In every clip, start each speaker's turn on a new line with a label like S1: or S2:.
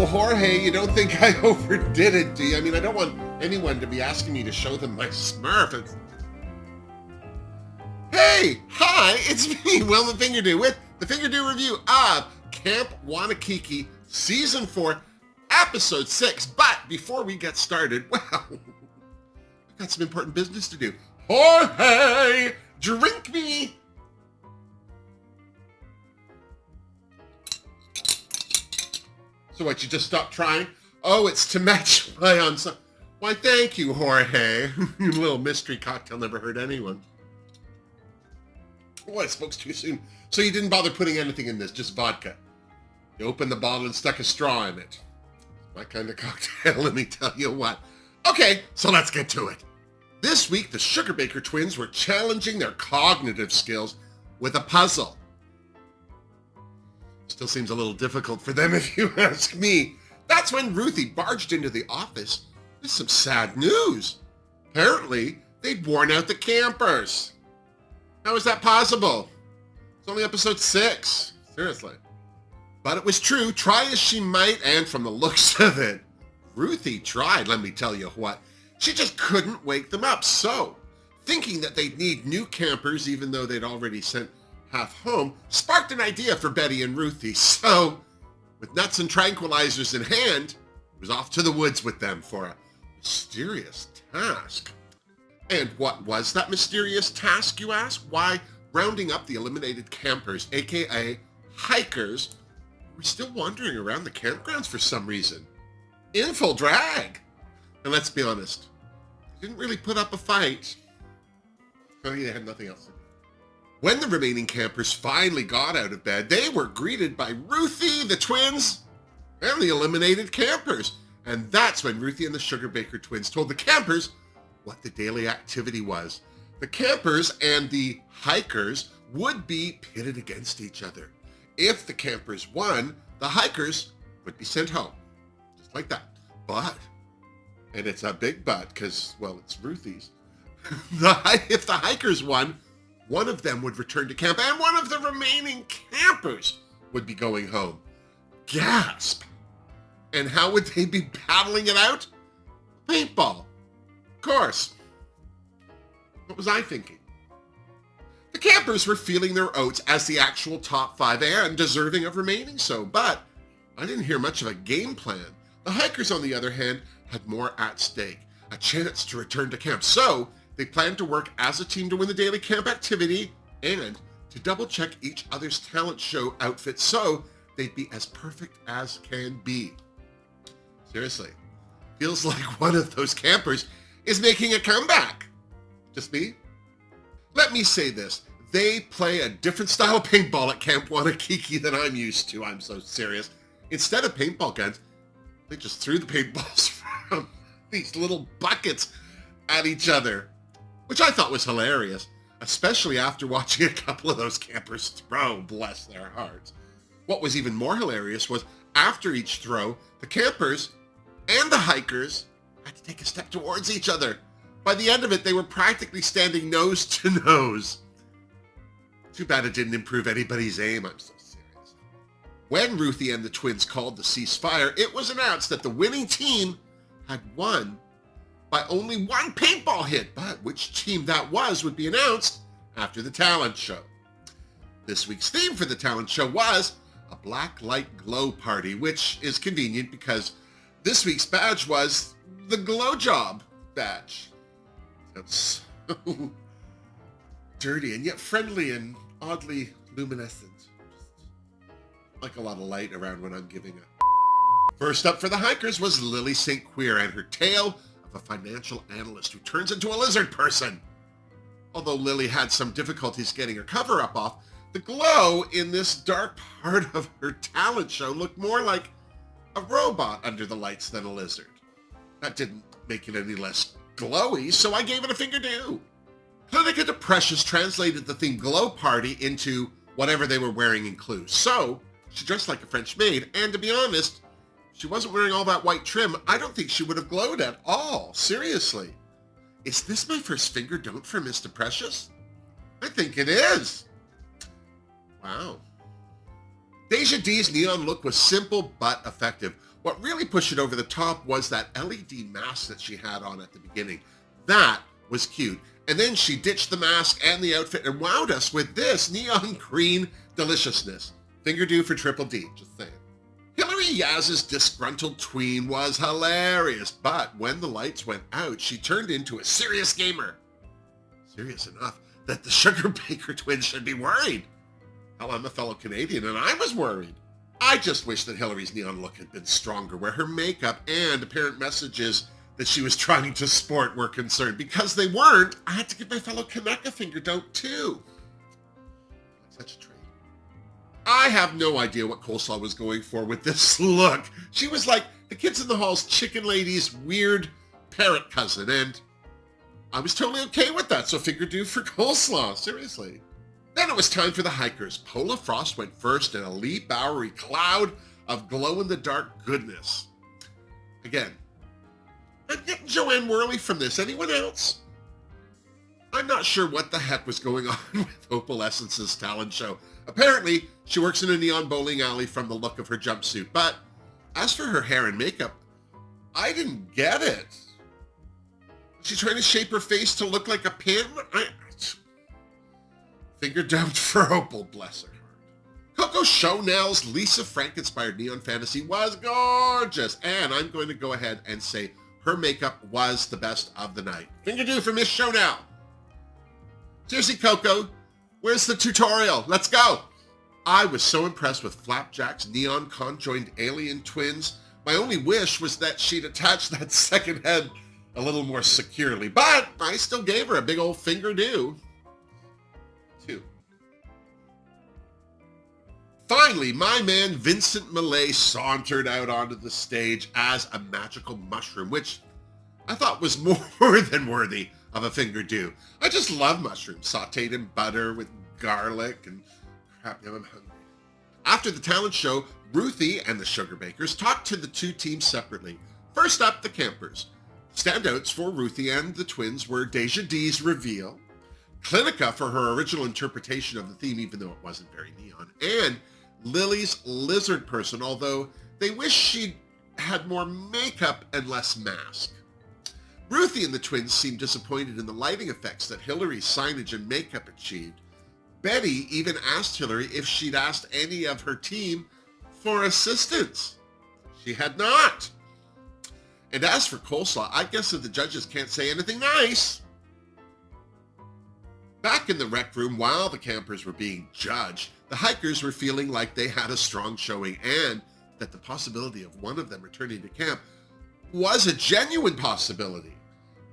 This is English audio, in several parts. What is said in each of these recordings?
S1: Oh, Jorge, you don't think I overdid it, do you? I mean, I don't want anyone to be asking me to show them my Smurf. Hey, hi, it's me, Will the Fingerdo, with the Fingerdo review of Camp Wanakiki Season 4, Episode 6. But before we get started, well, I've got some important business to do. Jorge, drink me. So what, you just stopped trying? Oh, it's to match my ensemble. Why, thank you, Jorge. Your little mystery cocktail never hurt anyone. Oh, I spoke too soon. So you didn't bother putting anything in this, just vodka. You opened the bottle and stuck a straw in it. My kind of cocktail, let me tell you what. Okay, so let's get to it. This week, the Sugarbaker twins were challenging their cognitive skills with a puzzle. Still seems a little difficult for them if you ask me. That's when Ruthie barged into the office with some sad news. Apparently, they'd worn out the campers. How is that possible? It's only episode 6. Seriously. But it was true, try as she might, and from the looks of it, Ruthie tried, let me tell you what. She just couldn't wake them up. So, thinking that they'd need new campers, even though they'd already sent half home, sparked an idea for Betty and Ruthie. So, with nuts and tranquilizers in hand, it was off to the woods with them for a mysterious task. And what was that mysterious task, you ask? Why, rounding up the eliminated campers, aka hikers, who were still wandering around the campgrounds for some reason, in full drag. And let's be honest, they didn't really put up a fight. I mean, they had nothing else to do. When the remaining campers finally got out of bed, they were greeted by Ruthie, the twins, and the eliminated campers. And that's when Ruthie and the Sugarbaker twins told the campers what the daily activity was. The campers and the hikers would be pitted against each other. If the campers won, the hikers would be sent home. Just like that. But, and it's a big but because, well, it's Ruthie's. If the hikers won, one of them would return to camp, and one of the remaining campers would be going home. Gasp! And how would they be battling it out? Paintball. Of course. What was I thinking? The campers were feeling their oats as the actual top 5 and deserving of remaining so, but I didn't hear much of a game plan. The hikers, on the other hand, had more at stake, a chance to return to camp. So, they planned to work as a team to win the daily camp activity and to double-check each other's talent show outfits so they'd be as perfect as can be. Seriously, feels like one of those campers is making a comeback. Just me? Let me say this. They play a different style of paintball at Camp Wanakiki than I'm used to. I'm so serious. Instead of paintball guns, they just threw the paintballs from these little buckets at each other, which I thought was hilarious, especially after watching a couple of those campers throw, bless their hearts. What was even more hilarious was after each throw, the campers and the hikers had to take a step towards each other. By the end of it, they were practically standing nose to nose. Too bad it didn't improve anybody's aim, I'm so serious. When Ruthie and the twins called the ceasefire, it was announced that the winning team had won by only one paintball hit, but which team that was would be announced after the talent show. This week's theme for the talent show was a black light glow party, which is convenient because this week's badge was the glow job badge. That's so dirty and yet friendly and oddly luminescent. Just like a lot of light around when I'm giving a... First up for the hikers was Lily St. Queer and her tale of a financial analyst who turns into a lizard person. Although Lily had some difficulties getting her cover-up off, the glow in this dark part of her talent show looked more like a robot under the lights than a lizard. That didn't make it any less glowy, so I gave it a Fingerdo. Clinica de Precious translated the theme glow party into whatever they were wearing in Clue. So, she dressed like a French maid, and to be honest, she wasn't wearing all that white trim. I don't think she would have glowed at all. Seriously. Is this my first Fingerdo for Mr. Precious? I think it is. Wow. Deja D's neon look was simple but effective. What really pushed it over the top was that LED mask that she had on at the beginning. That was cute. And then she ditched the mask and the outfit and wowed us with this neon green deliciousness. Finger do for Triple D, just saying. Hillary Yaz's disgruntled tween was hilarious, but when the lights went out, she turned into a serious gamer. Serious enough that the Sugar Baker twins should be worried. Hell, I'm a fellow Canadian and I was worried. I just wish that Hillary's neon look had been stronger, where her makeup and apparent messages that she was trying to sport were concerned. Because they weren't, I had to give my fellow Kaneka a finger don't too. Such a treat. I have no idea what Coleslaw was going for with this look. She was like the Kids in the Hall's chicken lady's weird parrot cousin, and I was totally okay with that, so finger do for Coleslaw, seriously. Then it was time for the hikers. Pola Frost went first in a Lee Bowery cloud of glow-in-the-dark goodness. Again, I'm getting Joanne Worley from this. Anyone else? I'm not sure what the heck was going on with Opalescence's talent show. Apparently, she works in a neon bowling alley from the look of her jumpsuit. But as for her hair and makeup, I didn't get it. Was she trying to shape her face to look like a pin? Finger down for Opal, bless her heart. Coco Chanel's Lisa Frank-inspired neon fantasy was gorgeous. And I'm going to go ahead and say her makeup was the best of the night. Finger do for Miss Chanel. Seriously, Coco, where's the tutorial? Let's go. I was so impressed with Flapjack's neon conjoined alien twins. My only wish was that she'd attach that second head a little more securely, but I still gave her a big old finger do. Finally, my man Vincent Millay sauntered out onto the stage as a magical mushroom, which I thought was more than worthy of a finger do. I just love mushrooms, sauteed in butter with garlic and crap, now I'm hungry. After the talent show, Ruthie and the Sugar Bakers talked to the two teams separately. First up, the campers. Standouts for Ruthie and the twins were Deja D's reveal, Clinica for her original interpretation of the theme, even though it wasn't very neon, and Lily's lizard person, although they wish she'd had more makeup and less mask. Ruthie and the twins seemed disappointed in the lighting effects that Hillary's signage and makeup achieved. Betty even asked Hillary if she'd asked any of her team for assistance. She had not. And as for Coleslaw, I guess that the judges can't say anything nice. Back in the rec room, while the campers were being judged, the hikers were feeling like they had a strong showing and that the possibility of one of them returning to camp was a genuine possibility.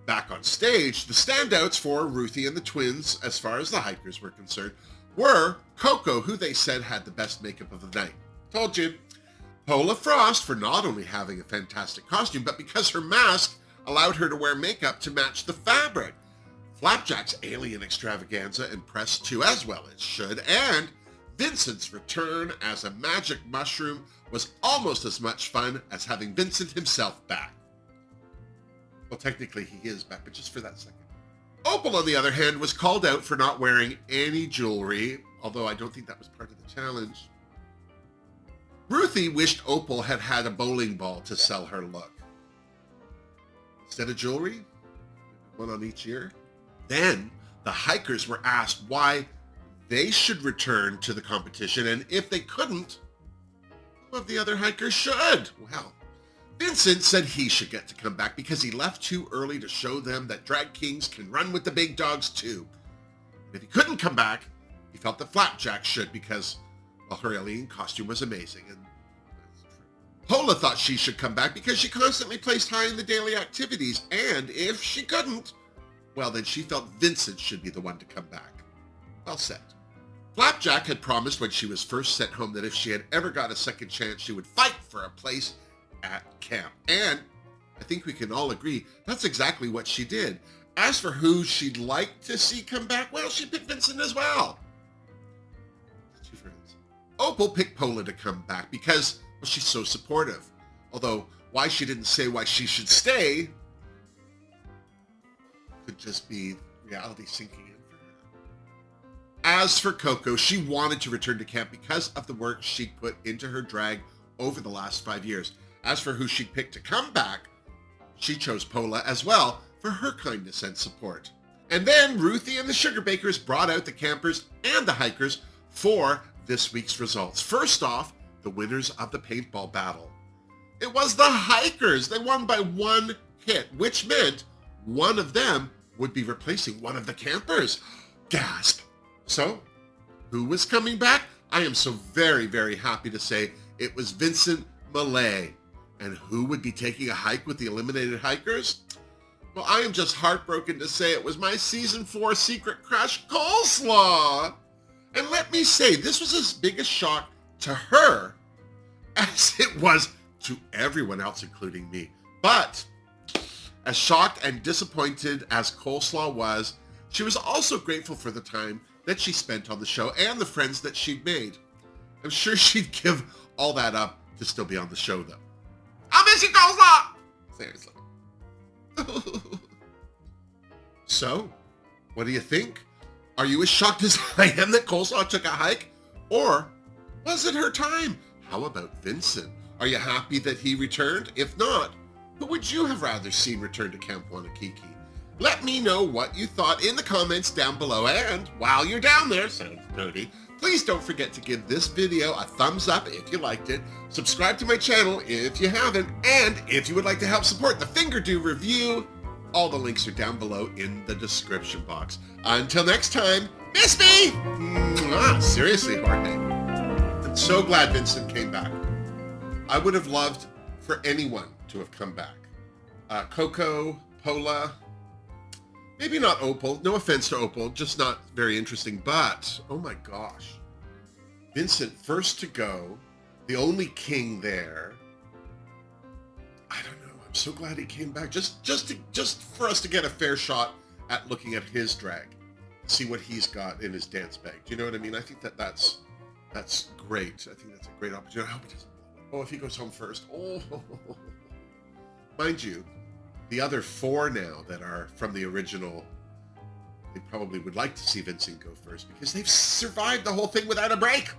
S1: Back on stage, the standouts for Ruthie and the twins, as far as the hikers were concerned, were Coco, who they said had the best makeup of the night. Told you. Pola Frost for not only having a fantastic costume, but because her mask allowed her to wear makeup to match the fabric. Flapjack's alien extravaganza impressed too, as well it should, and Vincent's return as a magic mushroom was almost as much fun as having Vincent himself back. Well, technically he is back, but just for that second. Opal, on the other hand, was called out for not wearing any jewelry, although I don't think that was part of the challenge. Ruthie wished Opal had had a bowling ball to sell her look. Instead of jewelry, one on each ear. Then the hikers were asked why they should return to the competition, and if they couldn't, who of the other hikers should? Well, Vincent said he should get to come back because he left too early to show them that drag kings can run with the big dogs too. And if he couldn't come back, he felt that Flapjack should because, well, her alien costume was amazing. And Pola thought she should come back because she constantly placed high in the daily activities, and if she couldn't, well, then she felt Vincent should be the one to come back. Well said. Flapjack had promised when she was first sent home that if she had ever got a second chance, she would fight for a place at camp. And I think we can all agree that's exactly what she did. As for who she'd like to see come back, well, she picked Vincent as well. Two friends. Opal picked Pola to come back because, well, she's so supportive. Although, why she didn't say why she should stay could just be reality sinking in for her. As for Coco, she wanted to return to camp because of the work she'd put into her drag over the last 5 years. As for who she'd picked to come back, she chose Pola as well for her kindness and support. And then Ruthie and the Sugar Bakers brought out the campers and the hikers for this week's results. First off, the winners of the paintball battle. It was the hikers. They won by 1 hit, which meant one of them would be replacing one of the campers. Gasp. So, who was coming back? I am so very, very happy to say it was Vincent Millay. And who would be taking a hike with the eliminated hikers? Well, I am just heartbroken to say it was my Season 4 secret crush, Coleslaw. And let me say, this was as big a shock to her as it was to everyone else, including me. But as shocked and disappointed as Coleslaw was, she was also grateful for the time that she spent on the show and the friends that she'd made. I'm sure she'd give all that up to still be on the show, though. I'll miss you, Coleslaw! Seriously. So, what do you think? Are you as shocked as I am that Coleslaw took a hike? Or was it her time? How about Vincent? Are you happy that he returned? If not, who would you have rather seen return to Camp Wanakiki? Let me know what you thought in the comments down below. And while you're down there, sounds dirty, please don't forget to give this video a thumbs up if you liked it, subscribe to my channel if you haven't, and if you would like to help support the Fingerdoo review, all the links are down below in the description box. Until next time, miss me! Seriously, Jorge. I'm so glad Vincent came back. I would have loved for anyone to have come back. Coco, Pola, maybe not Opal. No offense to Opal, just not very interesting. But, oh my gosh. Vincent, first to go, the only king there. I don't know. I'm so glad he came back. Just for us to get a fair shot at looking at his drag. See what he's got in his dance bag. Do you know what I mean? I think that's great. I think that's a great opportunity. I hope he doesn't. Oh, if he goes home first. Oh. Mind you, the other 4 now that are from the original, they probably would like to see Vincent go first because they've survived the whole thing without a break.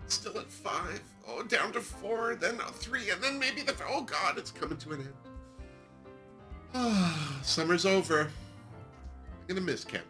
S1: Still at 5. Oh, down to 4, then 3, and then maybe oh God, it's coming to an end. Summer's over. I'm gonna miss Camp